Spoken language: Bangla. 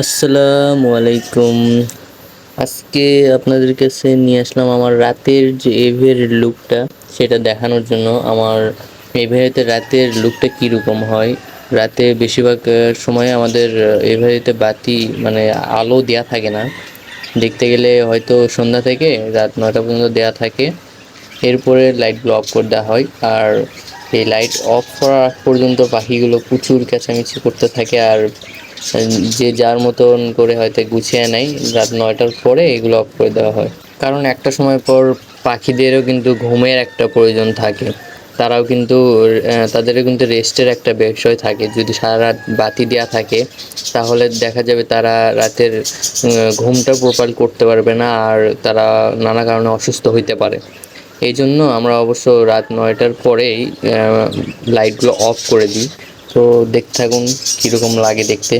আসসালামু আলাইকুম। আজকে আপনাদের কাছে নিয়ে আসলাম আমার রাতের যে এভিয়ারের লুকটা, সেটা দেখানোর জন্য। আমার এভিয়ারিতে রাতের লুকটা কীরকম হয়। রাতে বেশিরভাগ সময় আমাদের এভিয়ারিতে বাতি মানে আলো দেয়া থাকে না। দেখতে গেলে হয়তো সন্ধ্যা থেকে রাত 9টা পর্যন্ত দেয়া থাকে, এরপরে লাইটগুলো অফ করে দেওয়া হয়। আর এই লাইট অফ করার আগ পর্যন্ত পাখিগুলো প্রচুর চেঁচামেচি করতে থাকে, আর যে যার মতন করে হয়তো গুছিয়ে নেয়। রাত 9টার পরে এগুলো অফ করে দেওয়া হয়, কারণ একটা সময় পর পাখিদেরও কিন্তু ঘুমের একটা প্রয়োজন থাকে। তারাও কিন্তু তাদেরও কিন্তু রেস্টের একটা বিষয় থাকে। যদি সারা রাত বাতি দেওয়া থাকে তাহলে দেখা যাবে তারা রাতের ঘুমটা প্রপার করতে পারবে না, আর তারা নানা কারণে অসুস্থ হইতে পারে। এই জন্য আমরা অবশ্য রাত 9টার পরেই লাইটগুলো অফ করে দিই। তো দেখতে থাকুন কীরকম লাগে দেখতে।